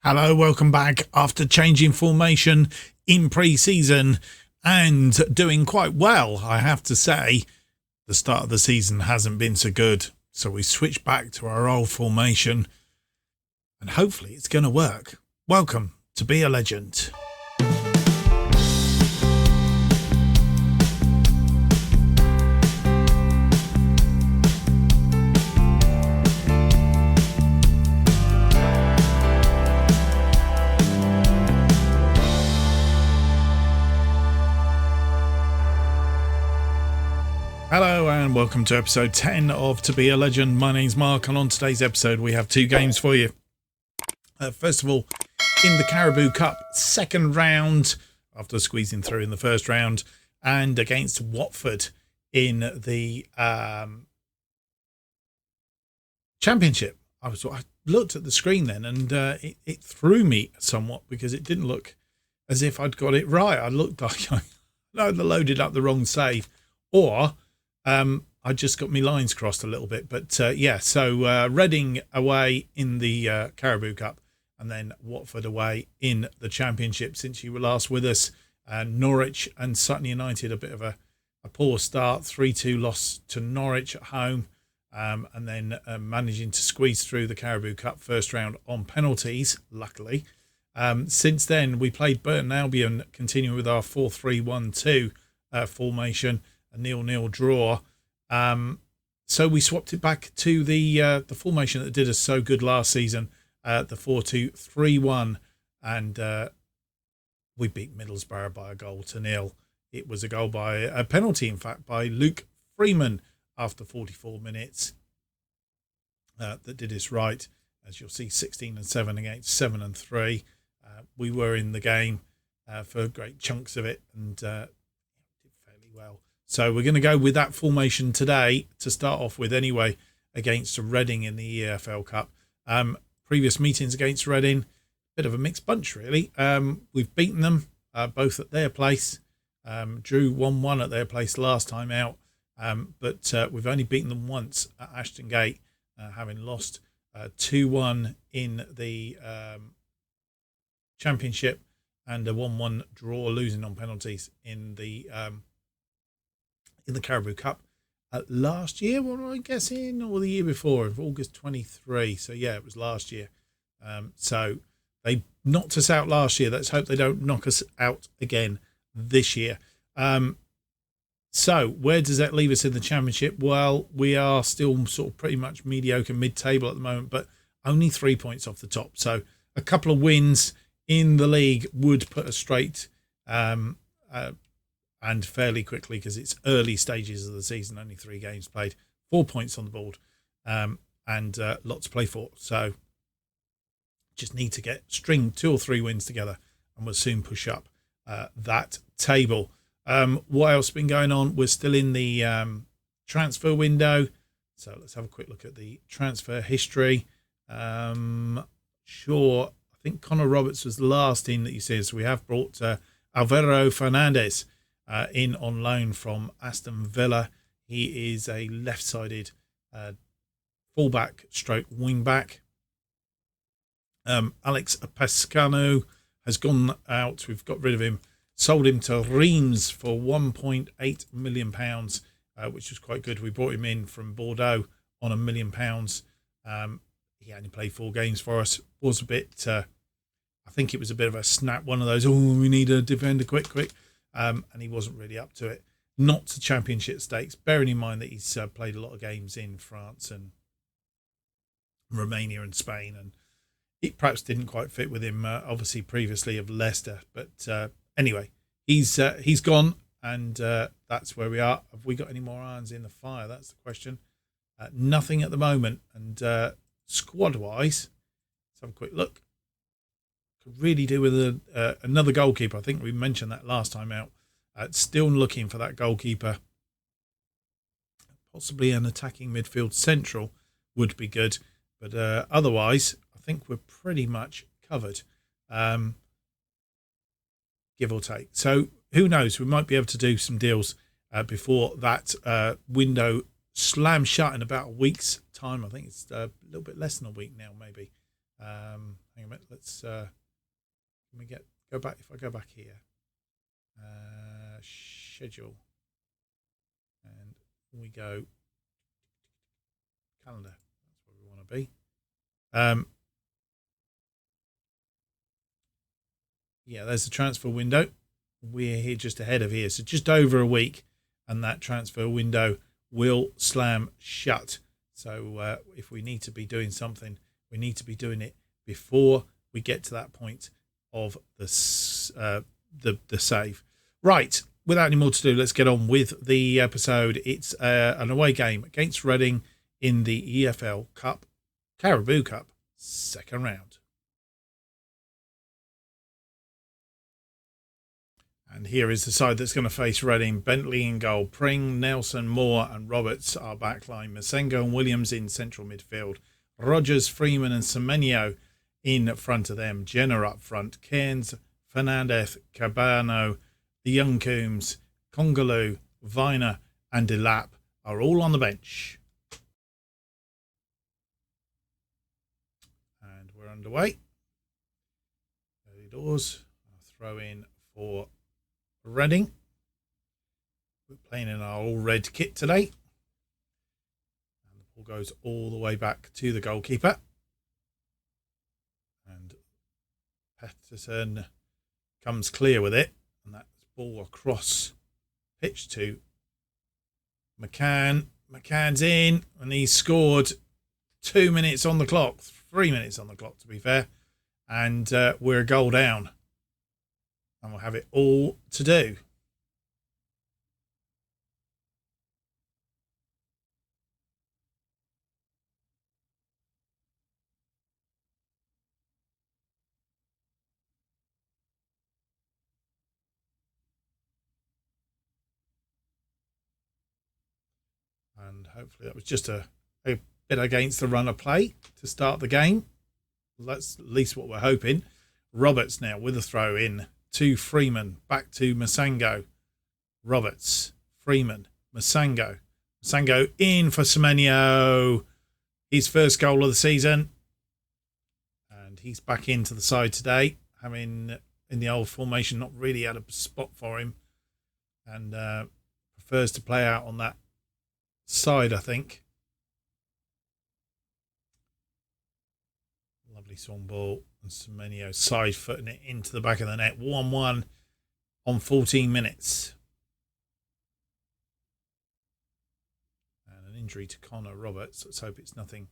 Hello, welcome back after changing formation in pre-season and doing quite well, I have to say. The start of the season hasn't been so good, so we switched back to our old formation and hopefully it's going to work. Welcome to Be A Legend. Hello and welcome to episode 10 of To Be A Legend. My name's Mark and on today's episode we have two games for you. First of all, in the Caribou Cup second round, after squeezing through in the first round, and against Watford in the Championship. I looked at the screen then and it threw me somewhat because it didn't look as if I'd got it right. I looked like I either loaded up the wrong save or I just got my lines crossed a little bit. But so Reading away in the Caribou Cup and then Watford away in the Championship since you were last with us. Norwich and Sutton United, a bit of a poor start, 3-2 loss to Norwich at home, and then managing to squeeze through the Caribou Cup first round on penalties, luckily. Since then, we played Burton Albion, continuing with our 4-3-1-2 formation, a 0-0 draw. So we swapped it back to the formation that did us so good last season, the 4-2-3-1, and we beat Middlesbrough by 1-0. It was a penalty, in fact, by Luke Freeman after 44 minutes that did us right. As you'll see, 16-7 against 7-3. We were in the game for great chunks of it and did fairly well. So we're going to go with that formation today to start off with anyway against Reading in the EFL Cup. Previous meetings against Reading, bit of a mixed bunch really. We've beaten them both at their place, drew 1-1 at their place last time out, but we've only beaten them once at Ashton Gate, having lost 2-1 in the Championship and a 1-1 draw, losing on penalties in the Caribou Cup last year, what am I guessing, or the year before, August 23. So yeah, it was last year. So they knocked us out last year. Let's hope they don't knock us out again this year. So where does that leave us in the Championship? Well, we are still sort of pretty much mediocre mid-table at the moment, but only 3 points off the top. So a couple of wins in the league would put us straight and fairly quickly, because it's early stages of the season, only 3 games played, 4 points on the board, and lots to play for. So just need to string 2 or 3 wins together and we'll soon push up that table. What else has been going on? We're still in the transfer window. So let's have a quick look at the transfer history. I think Connor Roberts was the last team that you see. So we have brought Alvaro Fernandez in on loan from Aston Villa. He is a left-sided fullback stroke wing-back. Alex Pescano has gone out. We've got rid of him. Sold him to Reims for £1.8 million, which was quite good. We brought him in from Bordeaux on £1 million. He only played 4 games for us. Was a bit, I think it was a bit of a snap, one of those, we need a defender quick. And he wasn't really up to it. Not to Championship stakes, bearing in mind that he's played a lot of games in France and Romania and Spain, and it perhaps didn't quite fit with him, obviously previously of Leicester. But anyway, he's gone, and that's where we are. Have we got any more irons in the fire? That's the question. Nothing at the moment. And squad-wise, let's have a quick look. Could really do with another goalkeeper. I think we mentioned that last time out. Still looking for that goalkeeper. Possibly an attacking midfield central would be good. But otherwise, I think we're pretty much covered. Give or take. So who knows? We might be able to do some deals before that window slams shut in about a week's time. I think it's a little bit less than a week now, maybe. Hang hang on a minute. Let's let me go back. If I go back here, schedule, and we go calendar. That's where we want to be. Yeah, there's the transfer window. We're here just ahead of here, so just over a week, and that transfer window will slam shut. So if we need to be doing something, we need to be doing it before we get to that point of the save. Right, without any more to do, let's get on with the episode. It's an away game against Reading in the EFL Cup, Caribou Cup, second round. And here is the side that's going to face Reading. Bentley in goal. Pring, Nelson, Moore and Roberts are backline. Masengo and Williams in central midfield. Rogers, Freeman and Semenyo in front of them. Jenner up front. Cairns, Fernandez, Cabano, the young Coombs, Congaloo, Viner and Delap are all on the bench. And we're underway. Early doors. I'll throw in for Reading. We're playing in our all red kit today. And the ball goes all the way back to the goalkeeper. And Patterson comes clear with it. And that's ball across pitch to McCann. McCann's in and he's scored 2 minutes on the clock. 3 minutes on the clock to be fair. And we're a goal down. And we'll have it all to do. And hopefully that was just a bit against the run of play to start the game. That's at least what we're hoping. Roberts now with a throw in to Freeman, back to Masango. Roberts, Freeman, Masango. Masango in for Semenyo. His first goal of the season. And he's back into the side today, having in the old formation not really had a spot for him. And prefers to play out on that side, I think. Lovely swung ball. And Semenyo side footing it into the back of the net. 1-1 on 14 minutes. And an injury to Connor Roberts. Let's hope it's nothing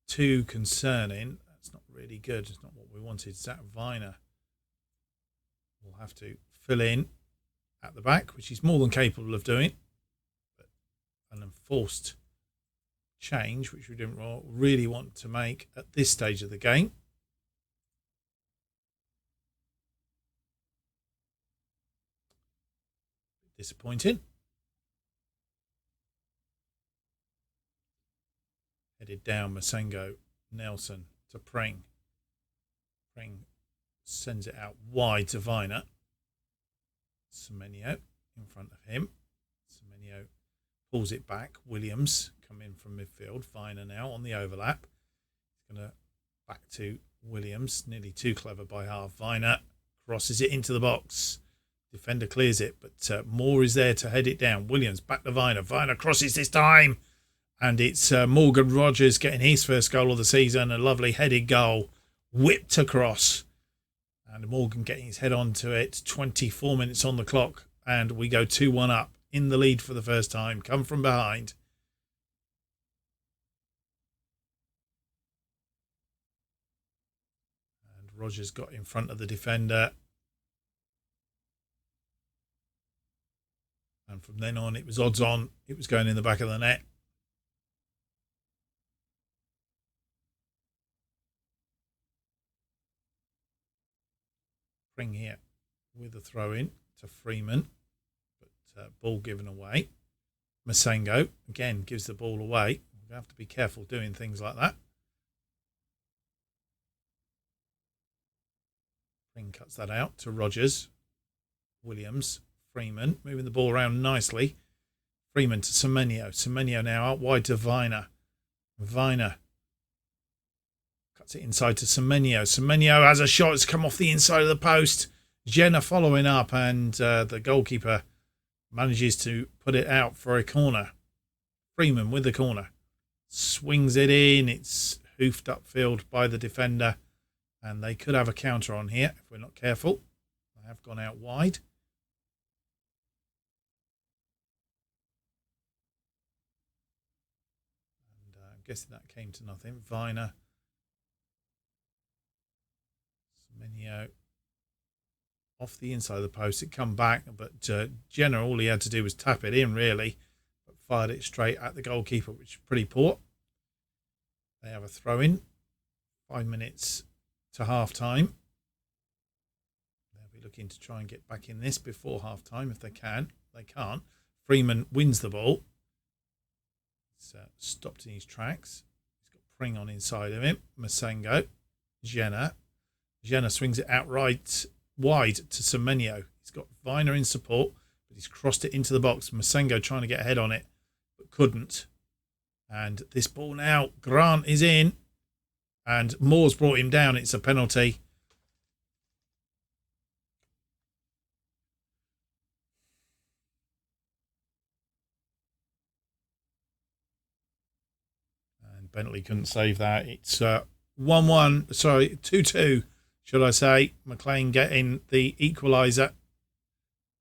too concerning. That's not really good. It's not what we wanted. Zach Viner will have to fill in at the back, which he's more than capable of doing. But an enforced change, which we didn't really want to make at this stage of the game. Disappointing. Headed down, Masengo, Nelson to Pring. Pring sends it out wide to Viner. Semenyo in front of him. Semenyo pulls it back. Williams come in from midfield. Viner now on the overlap. He's going to back to Williams. Nearly too clever by half. Viner crosses it into the box. Defender clears it, but Moore is there to head it down. Williams back to Viner. Viner crosses this time. And it's Morgan Rogers getting his first goal of the season. A lovely headed goal. Whipped across. And Morgan getting his head onto it. 24 minutes on the clock. And we go 2-1 up. In the lead for the first time. Come from behind. And Rogers got in front of the defender. And from then on, it was odds on. It was going in the back of the net. Pring here with a throw in to Freeman. But ball given away. Masengo, again, gives the ball away. We have to be careful doing things like that. Pring cuts that out to Rogers. Williams. Freeman moving the ball around nicely. Freeman to Semenyo. Semenyo now out wide to Viner. Viner Cuts it inside to Semenyo. Semenyo has a shot. It's come off the inside of the post. Jenna following up, and the goalkeeper manages to put it out for a corner. Freeman with the corner. Swings it in. It's hoofed upfield by the defender. And they could have a counter on here if we're not careful. They have gone out wide. And I'm guessing that came to nothing. Viner. Semenyo. Off the inside of the post. It come back. But Jenna, all he had to do was tap it in, really. But fired it straight at the goalkeeper, which is pretty poor. They have a throw in. 5 minutes to half time. They'll be looking to try and get back in this before half time if they can. They can't. Freeman wins the ball. It's stopped in his tracks. He's got Pring on inside of him. Masengo. Jenna. Jenna swings it outright wide to Semenyo. He's got Viner in support, but he's crossed it into the box. Masengo trying to get ahead on it, but couldn't. And this ball now, Grant is in. And Moore's brought him down. It's a penalty. And Bentley couldn't save that. It's 1-1. Sorry, 2-2, should I say. McLean getting the equaliser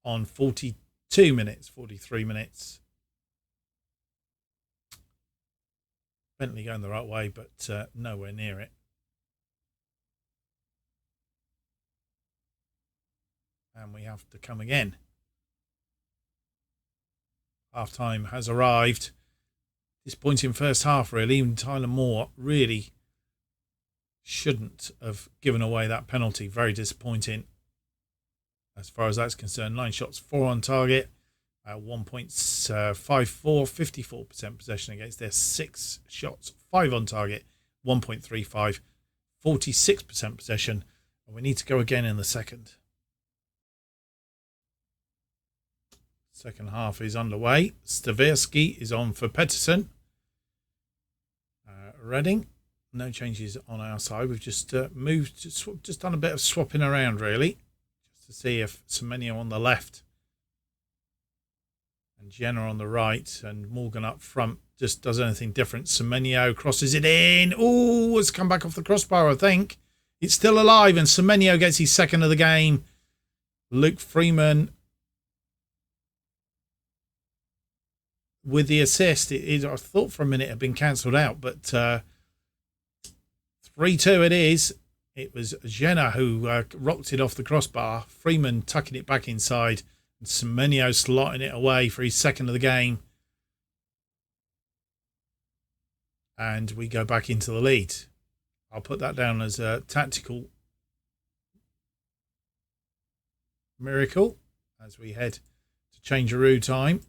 on 42 minutes, 43 minutes. Bentley going the right way, but nowhere near it. And we have to come again. Half time has arrived. Disappointing first half, really. Even Tyler Moore really shouldn't have given away that penalty. Very disappointing as far as that's concerned. 9 shots, 4 on target. 1.54, 54% possession against their 6 shots, 5 on target, 1.35, 46% possession. And we need to go again in the second. Second half is underway. Staversky is on for Pettersson. Reading, no changes on our side. We've just moved, just done a bit of swapping around, really, just to see if Semenyo on the left and Jenna on the right and Morgan up front just does anything different. Semenyo crosses it in. Oh, it's come back off the crossbar, I think. It's still alive, and Semenyo gets his second of the game. Luke Freeman with the assist. I thought for a minute it had been cancelled out, but 3-2 it is. It was Jenna who rocked it off the crossbar. Freeman tucking it back inside. And Semenyo slotting it away for his second of the game. And we go back into the lead. I'll put that down as a tactical miracle as we head to changearoo time.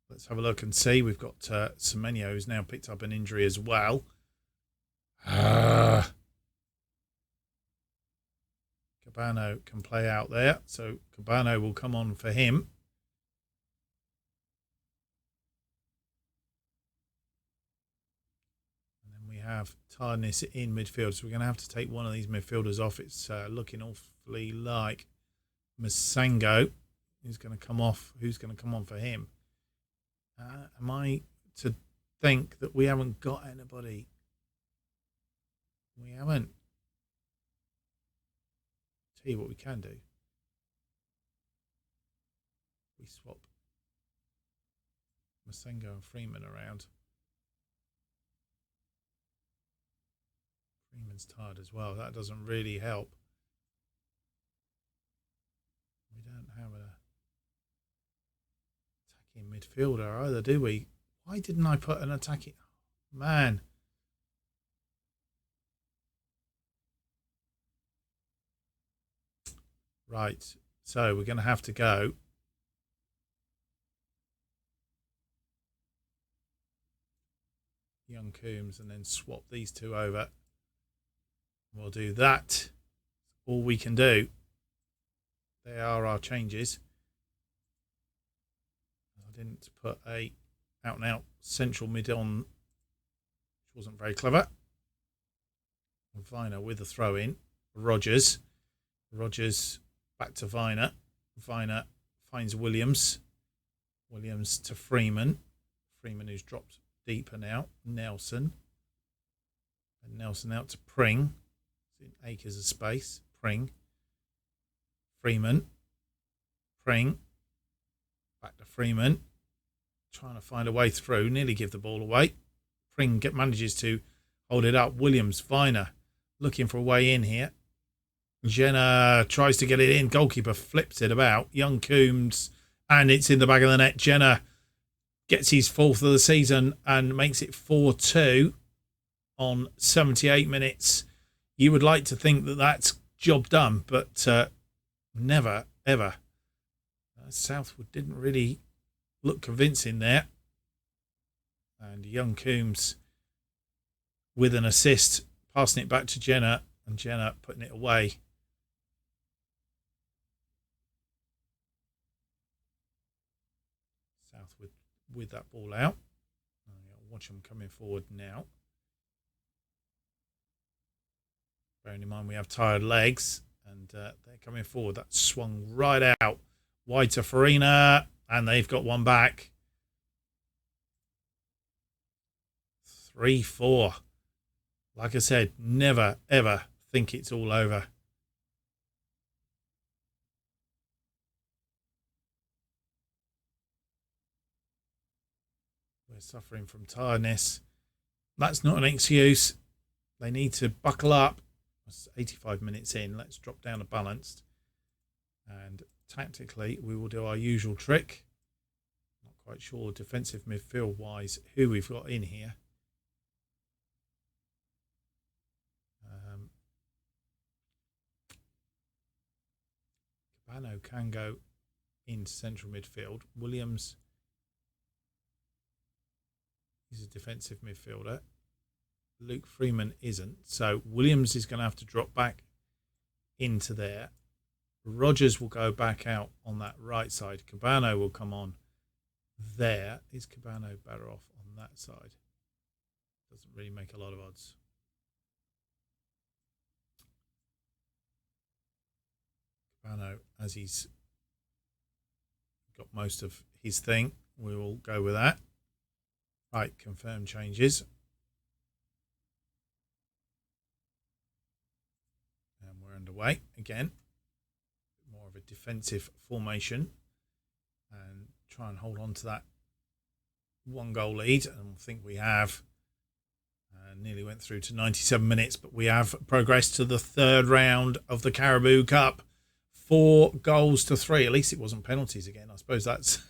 Let's have a look and see. We've got Semenyo, who's now picked up an injury as well. Cabano can play out there, so Cabano will come on for him. And then we have tiredness in midfield, so we're going to have to take one of these midfielders off. It's looking awfully like Masengo. Who's going to come off? Who's going to come on for him? Am I to think that we haven't got anybody? We haven't. Tell you what we can do. We swap Masengo and Freeman around. Freeman's tired as well. That doesn't really help. We don't have a attacking midfielder either, do we? Why didn't I put an attacking... Man. Right, so we're going to have to go. Young Coombs and then swap these two over. We'll do that. All we can do. They are our changes. I didn't put a out and out central mid on, which wasn't very clever. Viner with a throw in. Rogers back to Viner. Viner finds Williams. Williams to Freeman. Freeman, who's dropped deeper now. Nelson. And Nelson out to Pring. In acres of space. Pring. Freeman. Pring. Back to Freeman. Trying to find a way through. Nearly give the ball away. Pring manages to hold it up. Williams, Viner looking for a way in here. Jenner tries to get it in. Goalkeeper flips it about. Young Coombs. And it's in the back of the net. Jenner gets his 4th of the season and makes it 4-2 on 78 minutes. You would like to think that that's job done, but never, ever. Southwood didn't really look convincing there. And Young Coombs with an assist, passing it back to Jenner, and Jenner putting it away. Southwood with that ball out. Watch them coming forward now. Bearing in mind we have tired legs, and they're coming forward. That swung right out. Wide to Farina, and they've got one back. 3-4. Like I said, never, ever think it's all over. We're suffering from tiredness. That's not an excuse. They need to buckle up. It's 85 minutes in. Let's drop down to balanced. And tactically, we will do our usual trick. Not quite sure defensive midfield-wise who we've got in here. Cabano can go into central midfield. Williams is a defensive midfielder. Luke Freeman isn't. So Williams is going to have to drop back into there. Rogers will go back out on that right side. Cabano will come on there. Is Cabano better off on that side? Doesn't really make a lot of odds. Cabano, as he's got most of his thing, we will go with that. Right, confirm changes. And we're underway again. More of a defensive formation. And try and hold on to that 1-goal lead. And I think we have. Nearly went through to 97 minutes, but we have progressed to the 3rd round of the Caribou Cup. 4-3. At least it wasn't penalties again. I suppose that's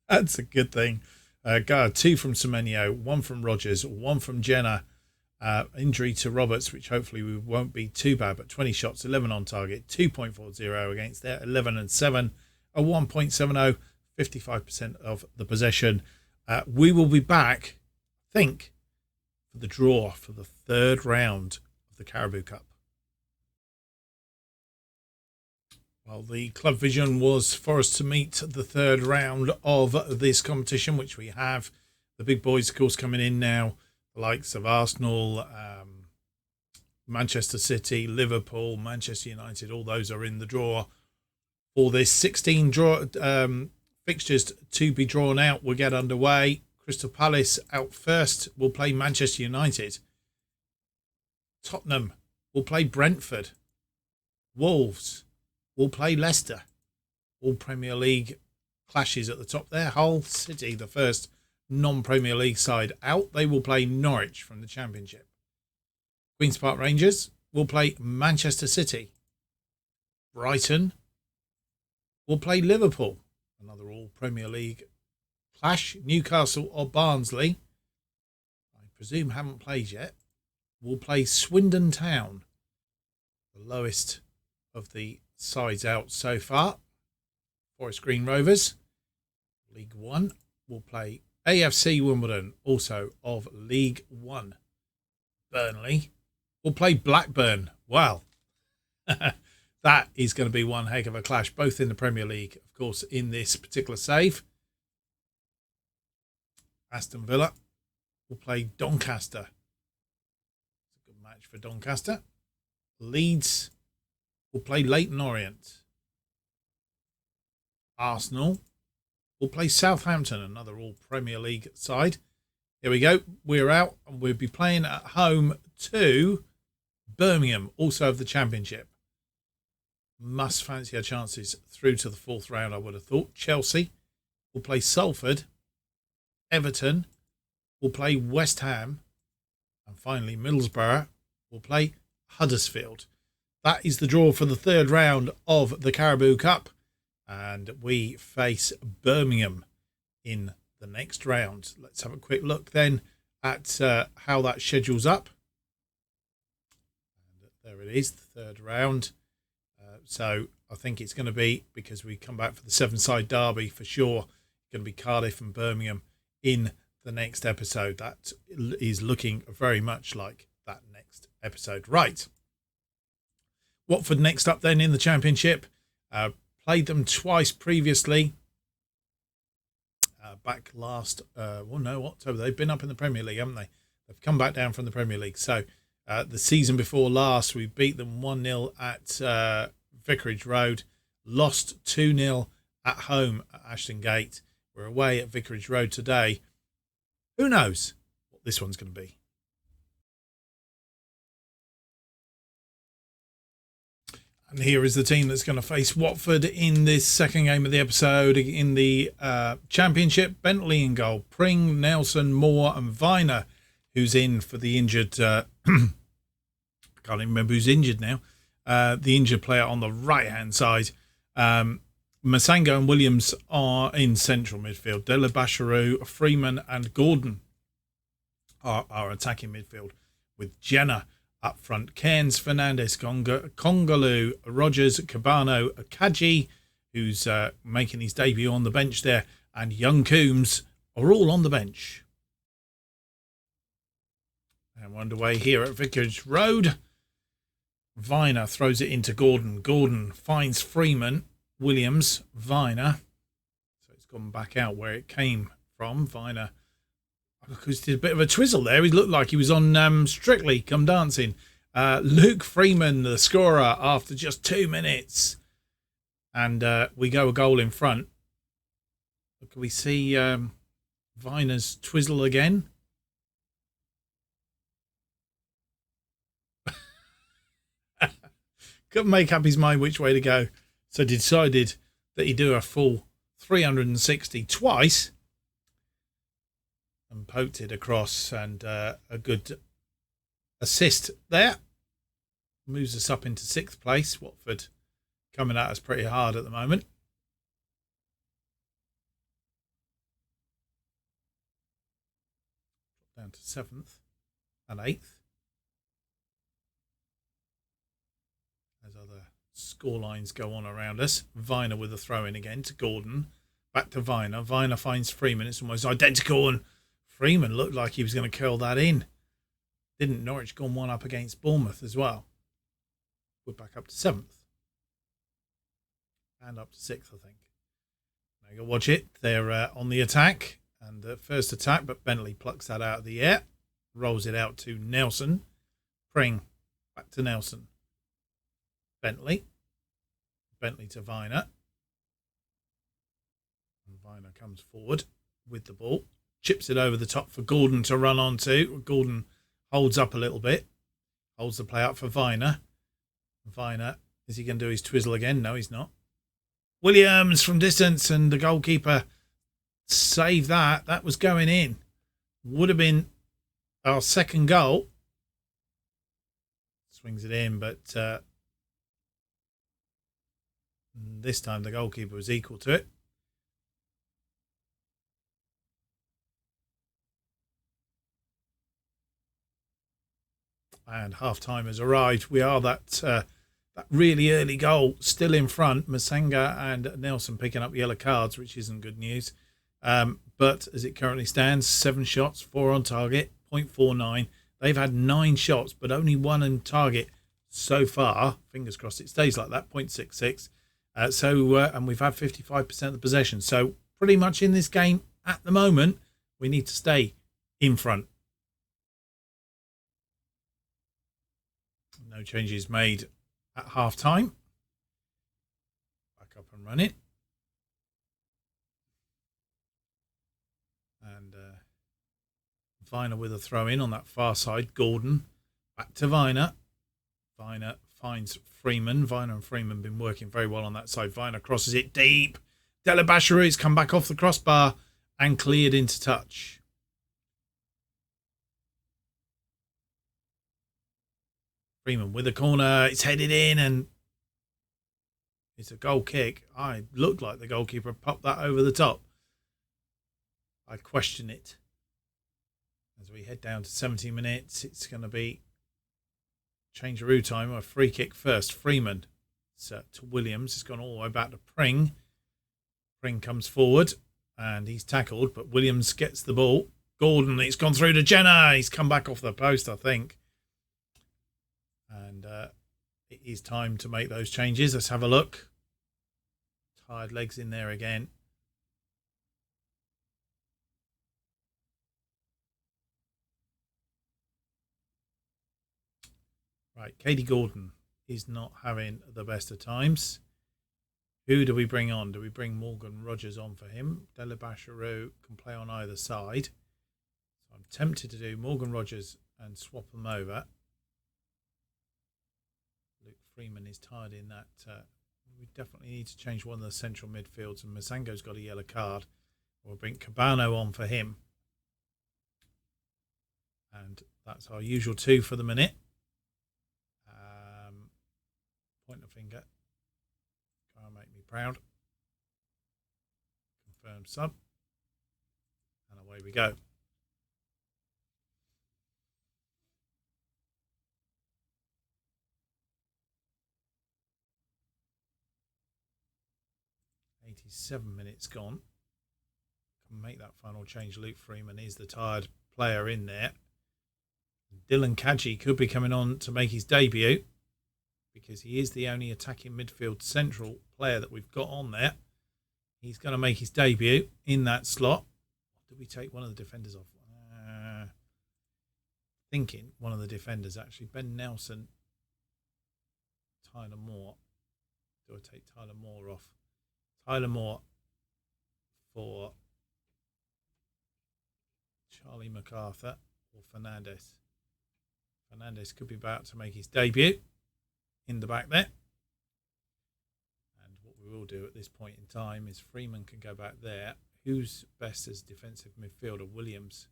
a good thing. 2 from Semenyo, 1 from Rogers, 1 from Jenner. Injury to Roberts, which hopefully we won't be too bad, but 20 shots, 11 on target, 2.40 against their 11 and 7, a 1.70, 55% of the possession. We will be back, I think, for the draw for the 3rd round of the Caribou Cup. Well, the club vision was for us to meet the 3rd round of this competition, which we have. The big boys, of course, coming in now. The likes of Arsenal, Manchester City, Liverpool, Manchester United, all those are in the draw for this 16 fixtures to be drawn out. We'll get underway. Crystal Palace out first. We'll play Manchester United. Tottenham will play Brentford. Wolves will play Leicester. All Premier League clashes at the top there. Hull City, the first non-Premier League side out. They will play Norwich from the Championship. Queen's Park Rangers will play Manchester City. Brighton will play Liverpool. Another all Premier League clash. Newcastle or Barnsley, I presume haven't played yet, will play Swindon Town. The lowest of the sides out so far. Forest Green Rovers, League One, will play AFC Wimbledon, also of League One. Burnley will play Blackburn. Wow. That is going to be one heck of a clash, both in the Premier League, of course, in this particular save. Aston Villa will play Doncaster. It's a good match for Doncaster. Leeds will play Leyton Orient. Arsenal will play Southampton, another all Premier League side. Here we go. We're out and we'll be playing at home to Birmingham, also of the Championship. Must fancy our chances through to the fourth round, I would have thought. Chelsea will play Salford. Everton will play West Ham. And finally, Middlesbrough will play Huddersfield. That is the draw for the third round of the Carabao Cup. And we face Birmingham in the next round. Let's have a quick look then at how that schedules up. And there it is, the third round. So I think it's going to be, because we come back for the seven-side derby for sure, going to be Cardiff and Birmingham in the next episode. That is looking very much like that next episode. Right. Watford next up then in the Championship. Played them twice previously. Back last, October. They've been up in the Premier League, haven't they? They've come back down from the Premier League. So the season before last, we beat them 1-0 at Vicarage Road. Lost 2-0 at home at Ashton Gate. We're away at Vicarage Road today. Who knows what this one's going to be? And here is the team that's going to face Watford in this second game of the episode in the Championship. Bentley in goal. Pring, Nelson, Moore and Viner, who's in for the injured... I can't even remember who's injured now. The injured player on the right-hand side. Masango and Williams are in central midfield. Dela Basharu, Freeman and Gordon are attacking midfield, with Jenna up front. Cairns, Fernandez, Kongalu, Rogers, Cabano, Kaji, who's making his debut on the bench there, and Young Coombs are all on the bench. And we're underway here at Vicarage Road. Viner throws it into Gordon. Gordon finds Freeman. Williams, Viner. So it's gone back out where it came from. Viner, because he did a bit of a twizzle there. He looked like he was on Strictly Come Dancing. Luke Freeman, the scorer, after just 2 minutes. And we go a goal in front. Can we see Viner's twizzle again? Couldn't make up his mind which way to go. So decided that he'd do a full 360 twice. And poked it across, and a good assist there. Moves us up into 6th place. Watford coming at us pretty hard at the moment. Down to 7th and 8th. As other score lines go on around us. Viner with a throw in again to Gordon. Back to Viner. Viner finds Freeman. It's almost identical, and Freeman looked like he was going to curl that in. Didn't. Norwich gone one up against Bournemouth as well. We're back up to 7th. And up to 6th, I think. Now you watch it. They're on the attack. And the first attack, but Bentley plucks that out of the air. Rolls it out to Nelson. Pring. Back to Nelson. Bentley. Bentley to Viner. And Viner comes forward with the ball. Chips it over the top for Gordon to run onto. Gordon holds up a little bit. Holds the play up for Viner. Viner, is he going to do his twizzle again? No, he's not. Williams from distance, and the goalkeeper saved that. That was going in. Would have been our second goal. Swings it in, but this time the goalkeeper was equal to it. And half-time has arrived. We are that really early goal still in front. Masanga and Nelson picking up yellow cards, which isn't good news. But as it currently stands, 7 shots, 4 on target, 0.49. They've had 9 shots, but only 1 on target so far. Fingers crossed it stays like that, 0.66. And we've had 55% of the possession. So pretty much in this game at the moment, we need to stay in front. No No changes made at half time. Back up and running. And Viner with a throw in on that far side. Gordon back to Viner. Viner finds Freeman. Viner and Freeman been working very well on that side. Viner crosses it deep. Delabashiru's come back off the crossbar and cleared into touch. Freeman with a corner. It's headed in and it's a goal kick. I looked like the goalkeeper popped that over the top. I question it. As we head down to 70 minutes, it's going to be change-a-roo time. A free kick first. Freeman to Williams. It's gone all the way back to Pring. Pring comes forward and he's tackled, but Williams gets the ball. Gordon, it's gone through to Jenner. He's come back off the post, I think. And it is time to make those changes. Let's have a look. Tired legs in there again. Right, Katie Gordon is not having the best of times. Who do we bring on? Do we bring Morgan Rogers on for him? Delabashiru can play on either side. So I'm tempted to do Morgan Rogers and swap them over. Luke Freeman is tired in that. We definitely need to change one of the central midfields, and Masango's got a yellow card. We'll bring Cabano on for him. And that's our usual two for the minute. Point the finger. Can't make me proud. Confirm sub. And away we go. .87 minutes gone. Can make that final change. Luke Freeman is the tired player in there. Dylan Kadji could be coming on to make his debut, because he is the only attacking midfield central player that we've got on there. He's going to make his debut in that slot. Did we take one of the defenders off? Thinking one of the defenders, actually. Ben Nelson. Tyler Moore. Do I take Tyler Moore off? Tyler Moore for Charlie MacArthur or Fernandez. Fernandez could be about to make his debut in the back there. And what we will do at this point in time is Freeman can go back there. Who's best as defensive midfielder? Williams,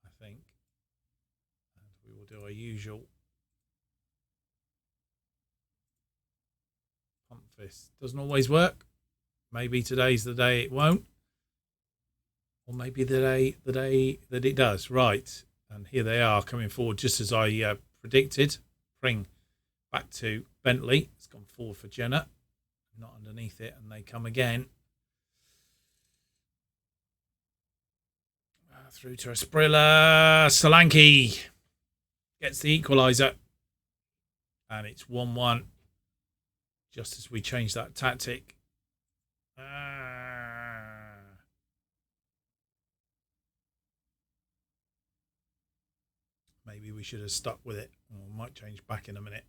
I think. And we will do our usual pump fist. Doesn't always work. Maybe today's the day it won't. Or maybe the day that it does. Right. And here they are coming forward just as I predicted. Pring back to Bentley. It's gone forward for Jenner. Not underneath it. And they come again. Through to Esprilla. Solanke gets the equaliser. And it's 1-1. Just as we change that tactic. Maybe we should have stuck with it. We might change back in a minute.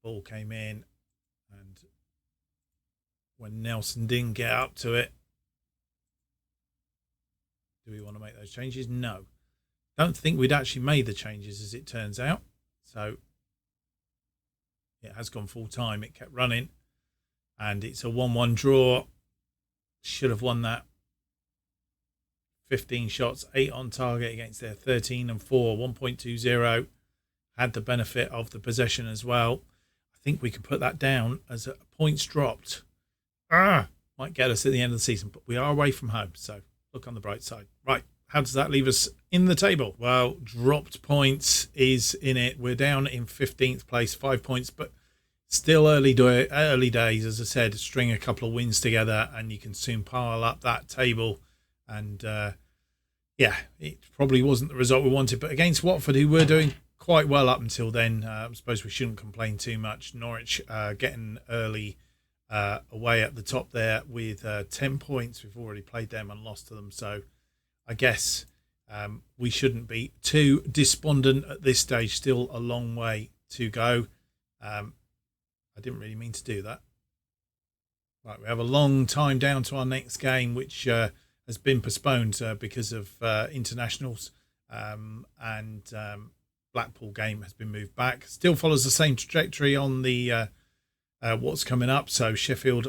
Ball came in, and when Nelson didn't get up to it, do we want to make those changes? No. Don't think we'd actually made the changes, as it turns out. So it has gone full time. It kept running, and it's a 1-1 draw. Should have won that. 15 shots, 8 on target against their 13 and 4, 1.20. Had the benefit of the possession as well. I think we could put that down as a points dropped. Might get us at the end of the season, but we are away from home, so look on the bright side. Right, how does that leave us in the table? Well, dropped points is in it. We're down in 15th place, 5 points, but still early days. As I said, string a couple of wins together and you can soon pile up that table. And it probably wasn't the result we wanted, but against Watford, who were doing quite well up until then, I suppose we shouldn't complain too much. Norwich getting early away at the top there with 10 points. We've already played them and lost to them, so I guess we shouldn't be too despondent at this stage. Still a long way to go. I didn't really mean to do that. Right, we have a long time down to our next game, which has been postponed because of internationals, and Blackpool game has been moved back. Still follows the same trajectory on the what's coming up. So Sheffield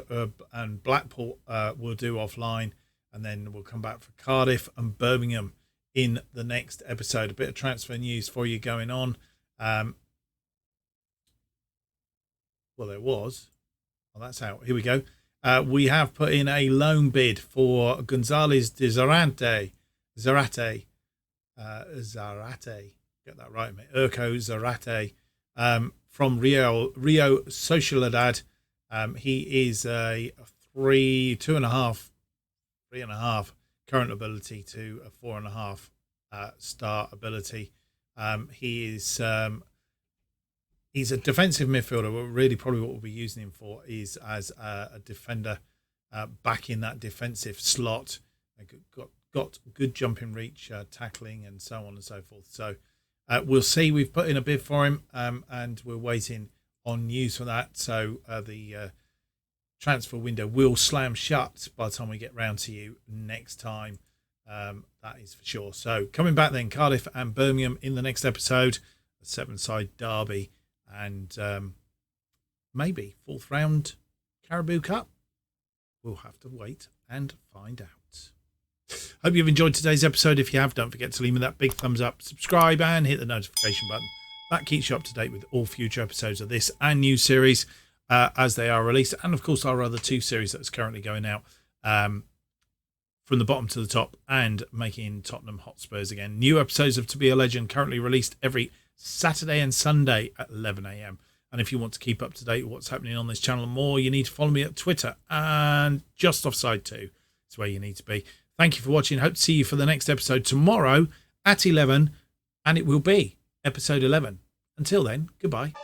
and Blackpool will do offline, and then we'll come back for Cardiff and Birmingham in the next episode. A bit of transfer news for you going on. Well, there was. Oh, that's out. Here we go. We have put in a loan bid for Gonzalez de Zarate. Get that right, mate. Urco Zarate from Rio Sociedad. He is a 3.5 current ability to a 4.5 star ability. He is he's a defensive midfielder, but really probably what we'll be using him for is as a defender back in that defensive slot. Got good jumping reach, tackling, and so on and so forth. So we'll see. We've put in a bid for him, and we're waiting on news for that. So the transfer window will slam shut by the time we get round to you next time. That is for sure. So coming back then, Cardiff and Birmingham in the next episode, a 7-side derby, and maybe 4th round Carabao Cup. We'll have to wait and find out. Hope you've enjoyed today's episode. If you have, don't forget to leave me that big thumbs up, subscribe, and hit the notification button. That keeps you up to date with all future episodes of this and new series as they are released, and of course our other 2 series that's currently going out, from the bottom to the top and making Tottenham Hotspurs again. New episodes of To Be A Legend currently released every Saturday and Sunday at 11 a.m. And if you want to keep up to date with what's happening on this channel and more, you need to follow me at Twitter and JustOffsideFM. It's where you need to be. Thank you for watching. Hope to see you for the next episode tomorrow at 11, and it will be episode 11. Until then, goodbye.